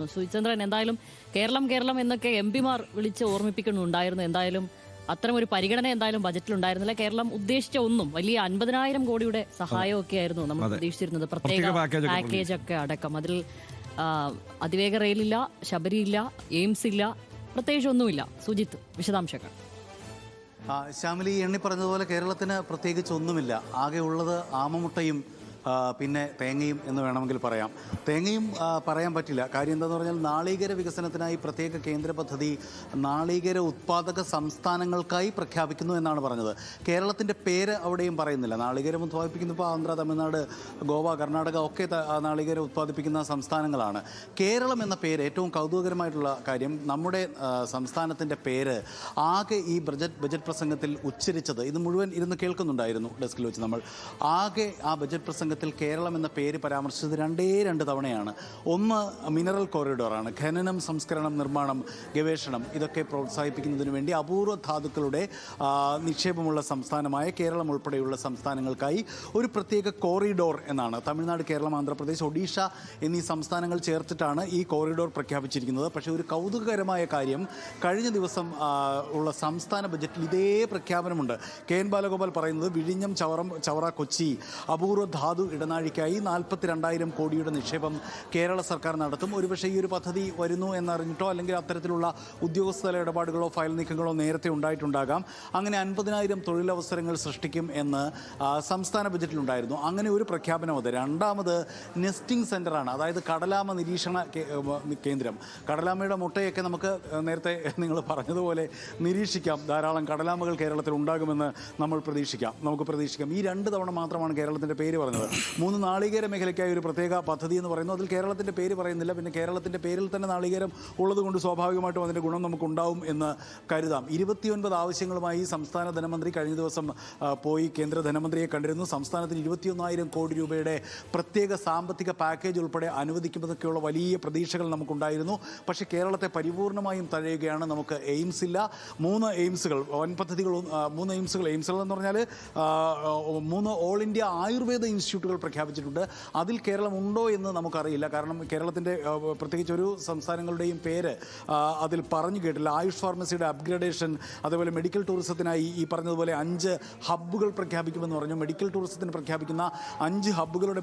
സുചന്ദ്രൻ, എന്തായാലും കേരളം കേരളം എന്നൊക്കെ എംപിമാർ വിളിച്ച് ഓർമ്മിപ്പിക്കുന്നുണ്ടായിരുന്നു. എന്തായാലും അത്തരമൊരു പരിഗണന എന്തായാലും ബജറ്റിലുണ്ടായിരുന്നില്ല. കേരളം ഉദ്ദേശിച്ച ഒന്നും വലിയ 50,000 കോടിയുടെ സഹായമൊക്കെ ആയിരുന്നു നമ്മൾ പ്രതീക്ഷിച്ചിരുന്നത്, പ്രത്യേക പാക്കേജ് ഒക്കെ അടക്കം. അതിൽ അതിവേഗ റെയിലില്ല, ശബരിയില്ല, എയിംസ് ഇല്ല, പ്രത്യേകിച്ച് ഒന്നുമില്ല. സുജിത്ത്, വിശദാംശങ്ങൾ. ശ്യാമിലി എണ്ണി പറഞ്ഞതുപോലെ കേരളത്തിന് പ്രത്യേകിച്ച് ഒന്നുമില്ല. ആകെ ഉള്ളത് ആമമുട്ടയും പിന്നെ തേങ്ങയും എന്ന് വേണമെങ്കിൽ പറയാം. തേങ്ങയും പറയാൻ പറ്റില്ല. കാര്യം എന്താണെന്ന് പറഞ്ഞാൽ നാളികേര വികസനത്തിനായി പ്രത്യേക കേന്ദ്ര പദ്ധതി നാളികേര ഉത്പാദക സംസ്ഥാനങ്ങൾക്കായി പ്രഖ്യാപിക്കുന്നു എന്നാണ് പറഞ്ഞത്. കേരളത്തിൻ്റെ പേര് അവിടെയും പറയുന്നില്ല. നാളികേരം ഉത്പാദിപ്പിക്കുന്ന ഇപ്പോൾ ആന്ധ്ര, തമിഴ്നാട്, ഗോവ, കർണാടക ഒക്കെ നാളികേരം ഉത്പാദിപ്പിക്കുന്ന സംസ്ഥാനങ്ങളാണ്. കേരളം എന്ന പേര് ഏറ്റവും കൗതുകകരമായിട്ടുള്ള കാര്യം, നമ്മുടെ സംസ്ഥാനത്തിൻ്റെ പേര് ആകെ ഈ ബജറ്റ് പ്രസംഗത്തിൽ ഉച്ചരിച്ചത്, ഇത് മുഴുവൻ ഇരുന്ന് കേൾക്കുന്നുണ്ടായിരുന്നു ഡെസ്കിൽ വെച്ച് നമ്മൾ, ആകെ ആ ബജറ്റ് പ്രസംഗത്തിൽ കേരളം എന്ന പേര് പരാമർശിച്ചത് രണ്ട് തവണയാണ്. ഒന്ന് മിനറൽ കോറിഡോറാണ്. ഖനനം, സംസ്കരണം, നിർമ്മാണം, ഗവേഷണം ഇതൊക്കെ പ്രോത്സാഹിപ്പിക്കുന്നതിന് വേണ്ടി അപൂർവ ധാതുക്കളുടെ നിക്ഷേപമുള്ള സംസ്ഥാനമായ കേരളം ഉൾപ്പെടെയുള്ള സംസ്ഥാനങ്ങൾക്കായി ഒരു പ്രത്യേക കോറിഡോർ എന്നാണ്. തമിഴ്നാട്, കേരളം, ആന്ധ്രാപ്രദേശ്, ഒഡീഷ എന്നീ സംസ്ഥാനങ്ങൾ ചേർത്തിട്ടാണ് ഈ കോറിഡോർ പ്രഖ്യാപിച്ചിരിക്കുന്നത്. പക്ഷേ ഒരു കൗതുകകരമായ കാര്യം, കഴിഞ്ഞ ദിവസം ഉള്ള സംസ്ഥാന ബജറ്റിൽ ഇതേ പ്രഖ്യാപനമുണ്ട്. കെ എൻ ബാലഗോപാൽ പറയുന്നത് വിഴിഞ്ഞം, ചവറ, കൊച്ചി അപൂർവ ധാതു ഇടനാഴിക്കായി 42,000 കോടിയുടെ നിക്ഷേപം കേരള സർക്കാർ നടത്തും. ഒരുപക്ഷെ ഈ ഒരു പദ്ധതി വരുന്നു എന്നറിഞ്ഞിട്ടോ അല്ലെങ്കിൽ അത്തരത്തിലുള്ള ഉദ്യോഗസ്ഥല ഇടപാടുകളോ ഫയൽ നീക്കങ്ങളോ നേരത്തെ ഉണ്ടായിട്ടുണ്ടാകാം. അങ്ങനെ 50,000 തൊഴിലവസരങ്ങൾ സൃഷ്ടിക്കും എന്ന് സംസ്ഥാന ബജറ്റിലുണ്ടായിരുന്നു. അങ്ങനെ ഒരു പ്രഖ്യാപനം അത്. രണ്ടാമത് നെസ്റ്റിംഗ് സെൻ്ററാണ്, അതായത് കടലാമ നിരീക്ഷണ കേന്ദ്രം. കടലാമയുടെ മുട്ടയൊക്കെ നമുക്ക് നേരത്തെ നിങ്ങൾ പറഞ്ഞതുപോലെ നിരീക്ഷിക്കാം. ധാരാളം കടലാമകൾ കേരളത്തിൽ ഉണ്ടാകുമെന്ന് നമുക്ക് പ്രതീക്ഷിക്കാം. ഈ 2 തവണ മാത്രമാണ് കേരളത്തിൻ്റെ പേര് പറഞ്ഞത്. 3 നാളികേര മേഖലയ്ക്കായി ഒരു പ്രത്യേക പദ്ധതി എന്ന് പറയുന്നു. അതിൽ കേരളത്തിൻ്റെ പേര് പറയുന്നില്ല. പിന്നെ കേരളത്തിൻ്റെ പേരിൽ തന്നെ നാളികേരം ഉള്ളതുകൊണ്ട് സ്വാഭാവികമായിട്ടും അതിൻ്റെ ഗുണം നമുക്കുണ്ടാവും എന്ന് കരുതാം. 29 ആവശ്യങ്ങളുമായി സംസ്ഥാന ധനമന്ത്രി കഴിഞ്ഞ ദിവസം പോയി കേന്ദ്ര ധനമന്ത്രിയെ കണ്ടിരുന്നു. സംസ്ഥാനത്തിന് 21,000 കോടി രൂപയുടെ പ്രത്യേക സാമ്പത്തിക പാക്കേജ് ഉൾപ്പെടെ അനുവദിക്കുമെന്നൊക്കെയുള്ള വലിയ പ്രതീക്ഷകൾ നമുക്കുണ്ടായിരുന്നു. പക്ഷേ കേരളത്തെ പരിപൂർണമായും തഴയുകയാണ്. നമുക്ക് എയിംസ് ഇല്ല. 3 എയിംസുകൾ, വൻ പദ്ധതികൾ, 3 എയിംസുകൾ എന്ന് പറഞ്ഞാൽ 3 ഓൾ ഇന്ത്യ ആയുർവേദ ഇൻസ്റ്റിറ്റ്യൂട്ടുകൾ പ്രഖ്യാപിച്ചിട്ടുണ്ട്. അതിൽ കേരളം ഉണ്ടോ എന്ന് നമുക്കറിയില്ല. കാരണം കേരളത്തിൻ്റെ പ്രത്യേകിച്ച് ഒരു സംസ്ഥാനങ്ങളുടെയും പേര് അതിൽ പറഞ്ഞു കേട്ടില്ല. ആയുഷ് ഫാർമസിയുടെ അപ്ഗ്രഡേഷൻ, അതുപോലെ മെഡിക്കൽ ടൂറിസത്തിനായി ഈ പറഞ്ഞതുപോലെ 5 ഹബ്ബുകൾ പ്രഖ്യാപിക്കുമെന്ന് പറഞ്ഞു. മെഡിക്കൽ ടൂറിസത്തിന് പ്രഖ്യാപിക്കുന്ന 5 ഹബ്ബുകളുടെ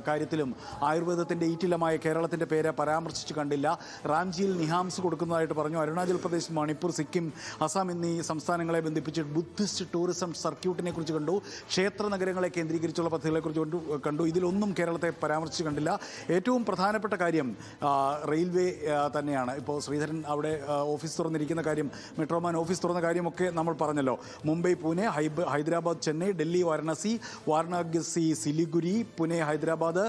കാര്യത്തിലും ആയുർവേദത്തിൻ്റെ ഈറ്റിലമായ കേരളത്തിൻ്റെ പേര് പരാമർശിച്ച് കണ്ടില്ല. റാംജിയിൽ നിഹാംസ് കൊടുക്കുന്നതായിട്ട് പറഞ്ഞു. അരുണാചൽ പ്രദേശ്, മണിപ്പൂർ, സിക്കിം, അസം എന്നീ സംസ്ഥാനങ്ങളെ ബന്ധിപ്പിച്ച് ബുദ്ധിസ്റ്റ് ടൂറിസം സർക്യൂട്ടിനെ കുറിച്ച് കണ്ടു. ക്ഷേത്ര നഗരങ്ങളെ കേന്ദ്രീകരിച്ചുള്ള പദ്ധതികളെക്കുറിച്ച് കണ്ടു. ഇതിലൊന്നും കേരളത്തെ പരാമർശിച്ച് കണ്ടില്ല. ഏറ്റവും പ്രധാനപ്പെട്ട കാര്യം റെയിൽവേ തന്നെയാണ്. ഇപ്പോൾ ശ്രീധരൻ അവിടെ ഓഫീസ് തുറന്നിരിക്കുന്ന കാര്യം, മെട്രോമാൻ ഓഫീസ് തുറന്ന കാര്യമൊക്കെ നമ്മൾ പറഞ്ഞല്ലോ. മുംബൈ, പൂനെ, ഹൈദരാബാദ്, ചെന്നൈ, ഡൽഹി, വാരണാസി, സിലിഗുരി, പുനെ, ഹൈദരാബാദ്,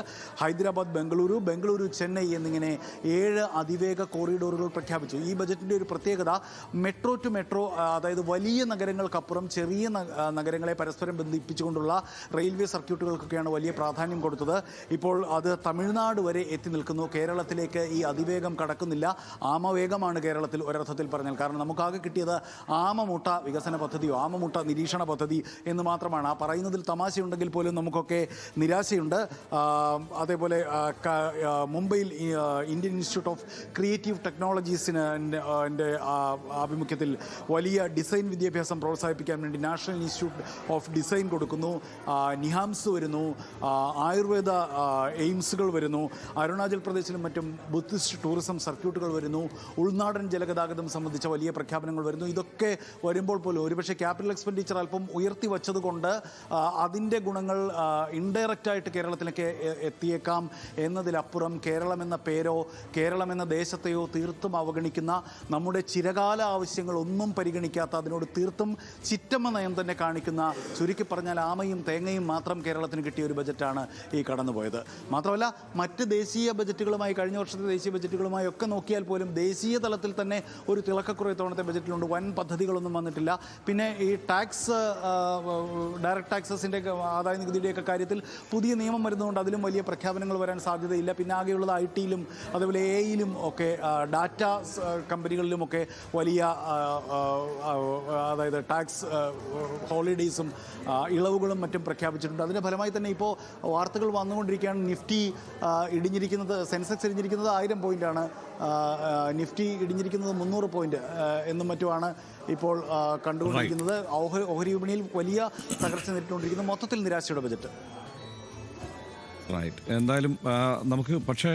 ബംഗളൂരു, ചെന്നൈ എന്നിങ്ങനെ 7 അതിവേഗ കോറിഡോറുകൾ പ്രഖ്യാപിച്ചു. ഈ ബജറ്റിൻ്റെ ഒരു പ്രത്യേകത, മെട്രോ ടു മെട്രോ, അതായത് വലിയ നഗരങ്ങൾക്കപ്പുറം ചെറിയ നഗരങ്ങളെ പരസ്പരം ബന്ധിപ്പിച്ചുകൊണ്ടുള്ള റെയിൽവേ സർക്യൂട്ടുകൾക്കൊക്കെയാണ് വലിയ പ്രാധാന്യം കൊടുത്തത്. ഇപ്പോൾ അത് തമിഴ്നാട് വരെ എത്തി നിൽക്കുന്നു. കേരളത്തിലേക്ക് ഈ അതിവേഗം കടക്കുന്നില്ല. ആമവേഗമാണ് കേരളത്തിൽ ഒരർത്ഥത്തിൽ പറഞ്ഞാൽ. കാരണം നമുക്കാകെ കിട്ടിയത് ആമമുട്ട വികസന പദ്ധതിയോ ആമമുട്ട നിരീക്ഷണ പദ്ധതി എന്ന് മാത്രമാണ്. ആ പറയുന്നതിൽ തമാശയുണ്ടെങ്കിൽ പോലും നമുക്കൊക്കെ നിരാശയുണ്ട്. അതേപോലെ മുംബൈയിൽ ഇന്ത്യൻ ഇൻസ്റ്റിറ്റ്യൂട്ട് ഓഫ് ക്രിയേറ്റീവ് ടെക്നോളജീസിൻ്റെ ആഭിമുഖ്യത്തിൽ വലിയ ഡിസൈൻ വിദ്യാഭ്യാസം പ്രോത്സാഹിപ്പിക്കാൻ വേണ്ടി നാഷണൽ ഇൻസ്റ്റിറ്റ്യൂട്ട് ഓഫ് ഡിസൈൻ കൊടുക്കുന്നു. നിഹാംസ് വരുന്നു, ആയുർവേദ എയിംസുകൾ വരുന്നു, അരുണാചൽ പ്രദേശിലും മറ്റും ബുദ്ധിസ്റ്റ് ടൂറിസം സർക്യൂട്ടുകൾ വരുന്നു, ഉൾനാടൻ ജലഗതാഗതം സംബന്ധിച്ച വലിയ പ്രഖ്യാപനങ്ങൾ വരുന്നു. ഇതൊക്കെ വരുമ്പോൾ പോലും ഒരുപക്ഷെ ക്യാപിറ്റൽ എക്സ്പെൻഡിച്ചർ അല്പം ഉയർത്തി വച്ചതുകൊണ്ട് അതിൻ്റെ ഗുണങ്ങൾ ഇൻഡയറക്റ്റായിട്ട് കേരളത്തിലേക്ക് എത്തിയേക്കാം എന്നതിലപ്പുറം കേരളം എന്ന പേരോ കേരളം എന്ന ദേശത്തെയോ തീർത്തും അവഗണിക്കുന്ന, നമ്മുടെ ചിരകാല ആവശ്യങ്ങളൊന്നും പരിഗണിക്കാത്ത, അതിനോട് തീർത്തും ചിറ്റമ്മ നയം തന്നെ കാണിക്കുന്ന, ചുരുക്കി പറഞ്ഞാൽ ആമയും തേങ്ങയും മാത്രം കേരളത്തിന് കിട്ടിയ ഒരു ബജറ്റാണ് ഈ കടന്നുപോയത്. മാത്രമല്ല മറ്റ് ദേശീയ ബജറ്റുകളുമായി, കഴിഞ്ഞ വർഷത്തെ ദേശീയ ബജറ്റുകളുമായി ഒക്കെ നോക്കിയാൽ പോലും ദേശീയ തലത്തിൽ തന്നെ ഒരു തിളക്കക്കുറവ് ഇത്തവണത്തെ ബജറ്റിലുണ്ട്. വൻ പദ്ധതികളൊന്നും വന്നിട്ടില്ല. പിന്നെ ഈ ഡയറക്റ്റ് ടാക്സസിൻ്റെ ആദായ നികുതിയുടെയൊക്കെ കാര്യത്തിൽ പുതിയ നിയമം വരുന്നതുകൊണ്ട് അതിലും വലിയ പ്രഖ്യാപനങ്ങൾ വരാൻ സാധ്യതയില്ല. പിന്നെ ആകെയുള്ളത് IT-യിലും അതുപോലെ AI-യിലും ഒക്കെ, ഡാറ്റ കമ്പനികളിലുമൊക്കെ വലിയ അതായത് ടാക്സ് ഹോളിഡേയ്സും ഇളവുകളും മറ്റും പ്രഖ്യാപിച്ചിട്ടുണ്ട്. അതിൻ്റെ ഫലമായി തന്നെ ഇപ്പോൾ വാർത്തകൾ വന്നുകൊണ്ടിരിക്കുകയാണ്. നിഫ്റ്റി ഇടിഞ്ഞിരിക്കുന്നത്, സെൻസെക്സ് ഇടിഞ്ഞിരിക്കുന്നത് 1000 പോയിൻ്റാണ്, നിഫ്റ്റി ഇടിഞ്ഞിരിക്കുന്നത് 300 പോയിൻ്റ് എന്നും മറ്റുമാണ് ഇപ്പോൾ കണ്ടുകൊണ്ടിരിക്കുന്നത്. ഓഹരി വിപണിയിൽ വലിയ തകർച്ച നേരിട്ടുകൊണ്ടിരിക്കുന്നത്, മൊത്തത്തിൽ നിരാശയുടെ ബജറ്റ്. റൈറ്റ്. എന്തായാലും നമുക്ക് പക്ഷേ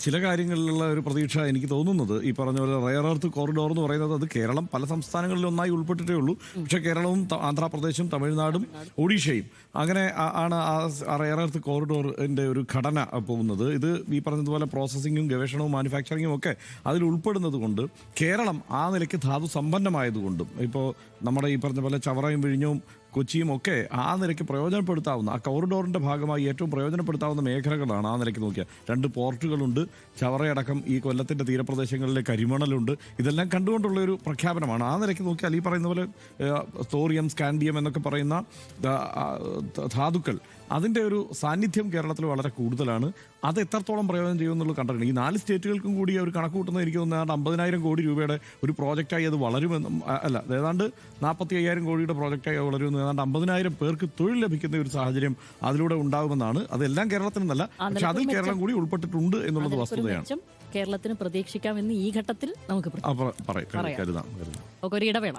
ചില കാര്യങ്ങളിലുള്ള ഒരു പ്രതീക്ഷ എനിക്ക് തോന്നുന്നത് ഈ പറഞ്ഞ പോലെ റെയർ എർത്ത് കോറിഡോർ എന്ന് പറയുന്നത് അത് കേരളം പല സംസ്ഥാനങ്ങളിൽ ഒന്നായി ഉൾപ്പെട്ടിട്ടേ ഉള്ളൂ. പക്ഷേ കേരളവും ആന്ധ്രാപ്രദേശും തമിഴ്നാടും ഒഡീഷയും അങ്ങനെ ആണ് ആ റെയർ എർത്ത് കോറിഡോറിൻ്റെ ഒരു ഘടന പോകുന്നത്. ഇത് ഈ പറഞ്ഞതുപോലെ പ്രോസസ്സിങ്ങും ഗവേഷണവും മാനുഫാക്ചറിങ്ങും ഒക്കെ അതിൽ ഉൾപ്പെടുന്നത് കൊണ്ട് കേരളം ആ നിലയ്ക്ക് ധാതു സമ്പന്നമായതുകൊണ്ടും ഇപ്പോൾ നമ്മുടെ ഈ പറഞ്ഞ പോലെ ചവറയും വിഴിഞ്ഞവും കൊച്ചിയും ഒക്കെ ആ നിലയ്ക്ക് പ്രയോജനപ്പെടുത്താവുന്ന, ആ കോറിഡോറിൻ്റെ ഭാഗമായി ഏറ്റവും പ്രയോജനപ്പെടുത്താവുന്ന മേഖലകളാണ്. ആ നിലയ്ക്ക് നോക്കിയാൽ 2 പോർട്ടുകളുണ്ട്, ചവറയടക്കം ഈ കൊല്ലത്തിൻ്റെ തീരപ്രദേശങ്ങളിലെ കരിമണലുണ്ട്. ഇതെല്ലാം കണ്ടുകൊണ്ടുള്ള ഒരു പ്രഖ്യാപനമാണ്. ആ നിലയ്ക്ക് നോക്കിയാൽ ഈ പറയുന്ന പോലെ തോറിയം, സ്കാൻഡിയം എന്നൊക്കെ പറയുന്ന ധാതുക്കൾ അതിൻ്റെ ഒരു സാന്നിധ്യം കേരളത്തിൽ വളരെ കൂടുതലാണ്. അത് എത്രത്തോളം പ്രയോജനം ചെയ്യുമെന്നുള്ളത് കണ്ടിട്ടുണ്ട്. ഈ 4 സ്റ്റേറ്റുകൾക്കും കൂടി ഒരു കണക്ക് കൂട്ടുന്നത് എനിക്ക് തോന്നുന്നത് 50,000 കോടി രൂപയുടെ ഒരു പ്രോജക്റ്റായി അത് വളരുമെന്നും, അല്ല ഏതാണ്ട് 45,000 കോടിയുടെ പ്രോജക്റ്റായി വളരുമെന്നും, ഏതാണ്ട് 50,000 പേർക്ക് തൊഴിൽ ലഭിക്കുന്ന ഒരു സാഹചര്യം അതിലൂടെ ഉണ്ടാകുമെന്നാണ്. അതെല്ലാം കേരളത്തിനെന്നല്ല, പക്ഷെ അതിൽ കേരളം കൂടി ഉൾപ്പെട്ടിട്ടുണ്ട് എന്നുള്ളത് വസ്തുതയാണ്. കേരളത്തിന് പ്രതീക്ഷിക്കാമെന്ന് ഈ ഘട്ടത്തിൽ നമുക്ക് കരുതാം. ഒരു ഇടവേള.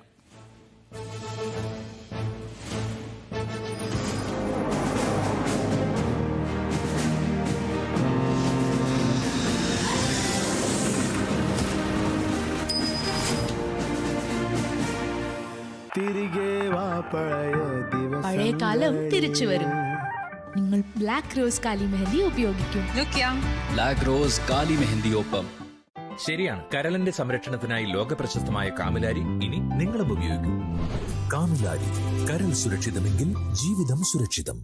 പഴയ കാലം തിരിച്ചു വരും. നിങ്ങൾ ബ്ലാക്ക് റോസ് കാലി മെഹന്തി ഉപയോഗിക്കും. ബ്ലാക്ക് റോസ് കാലി മെഹന്തിയൊപ്പം. ശരിയാണ്, കരളിന്റെ സംരക്ഷണത്തിനായി ലോക പ്രശസ്തമായ കാമിലാരി ഇനി നിങ്ങളും ഉപയോഗിക്കൂ. കാമിലാരി, കരൾ സുരക്ഷിതമെങ്കിൽ ജീവിതം സുരക്ഷിതം.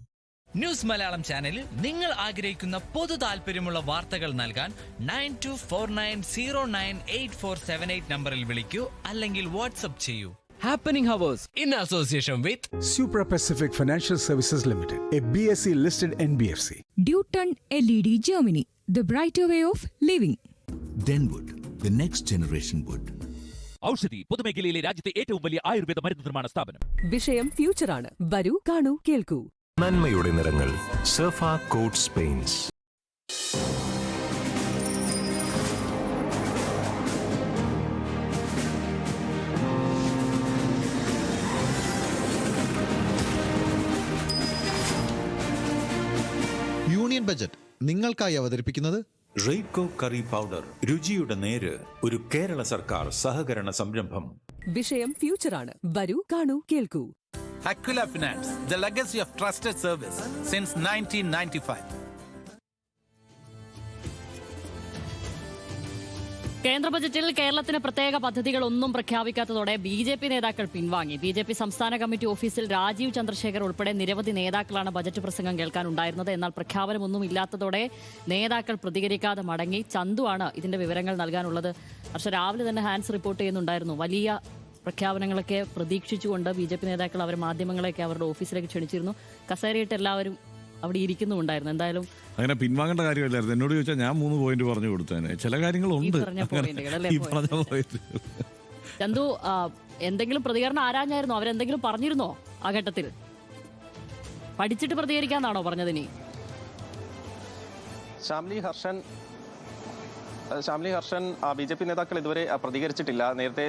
ന്യൂസ് മലയാളം ചാനലിൽ നിങ്ങൾ ആഗ്രഹിക്കുന്ന പൊതു താല്പര്യമുള്ള വാർത്തകൾ നൽകാൻ 9249098478 നമ്പറിൽ വിളിക്കൂ, അല്ലെങ്കിൽ വാട്സ്ആപ്പ് ചെയ്യൂ. Happening Hours in association with Supra Pacific Financial Services Limited, a BSE listed NBFC. Duton LED Germany, the brighter way of living. Denwood, the next generation wood. Aushadhi പൊതുമേഖലയിലെ രാജ്യത്തെ ഏറ്റവും വലിയ ആയുർവേദ മരുന്ന് നിർമ്മാണ സ്ഥാപനം. വിഷയം ഫ്യൂച്ചറാണ്. വരൂ, കാണൂ, കേൾക്കൂ. നന്മയുടെ നിറങ്ങൾ, സർഫ കോട്ട്സ് പെയിന്റ്സ്. യൂണിയൻ ബജറ്റ് നിങ്ങൾക്കായി അവതരിപ്പിക്കുന്നത് റെയ്കോ കറി പൗഡർ, രുചിയുടെ നേര്, ഒരു കേരള സർക്കാർ സഹകരണ സംരംഭം. വിഷയം ഫ്യൂച്ചറാണ്. വരൂ, കാണൂ, കേൾക്കൂ. Aquila Finance, the legacy of trusted service since 1995. കേന്ദ്ര ബജറ്റിൽ കേരളത്തിന് പ്രത്യേക പദ്ധതികളൊന്നും പ്രഖ്യാപിക്കാത്തതോടെ BJP നേതാക്കൾ പിൻവാങ്ങി. BJP സംസ്ഥാന കമ്മിറ്റി ഓഫീസിൽ രാജീവ് ചന്ദ്രശേഖർ ഉൾപ്പെടെ നിരവധി നേതാക്കളാണ് ബജറ്റ് പ്രസംഗം കേൾക്കാനുണ്ടായിരുന്നത്. എന്നാൽ പ്രഖ്യാപനമൊന്നും ഇല്ലാത്തതോടെ നേതാക്കൾ പ്രതികരിക്കാതെ മടങ്ങി. ചന്തുവാണ് ഇതിന്റെ വിവരങ്ങൾ നൽകാനുള്ളത്. പക്ഷേ രാവിലെ തന്നെ ഹാൻസ് റിപ്പോർട്ട് ചെയ്യുന്നുണ്ടായിരുന്നു. വലിയ പ്രഖ്യാപനങ്ങളൊക്കെ പ്രതീക്ഷിച്ചുകൊണ്ട് BJP നേതാക്കൾ അവർ മാധ്യമങ്ങളെയൊക്കെ അവരുടെ ഓഫീസിലേക്ക് ക്ഷണിച്ചിരുന്നു. കസേരയിട്ട് എല്ലാവരും അവിടെ ഇരിക്കുന്നുണ്ടായിരുന്നു. എന്തായാലും അങ്ങനെ പിൻവാങ്ങേണ്ട കാര്യമില്ലായിരുന്നു. എന്നോട് ചോദിച്ചാൽ ഞാൻ 3 പോയിന്റ് പറഞ്ഞു കൊടുത്തേനെ. ചില കാര്യങ്ങളുണ്ട്. ചന്തു, എന്തെങ്കിലും പ്രതികരണം ആരാഞ്ഞായിരുന്നോ? അവരെന്തെങ്കിലും പറഞ്ഞിരുന്നോ ആ ഘട്ടത്തിൽ? പഠിച്ചിട്ട് പ്രതികരിക്കാന്നാണോ പറഞ്ഞതിനി? ശ്യാംലി ഹർഷൻ BJP നേതാക്കൾ ഇതുവരെ പ്രതികരിച്ചിട്ടില്ല. നേരത്തെ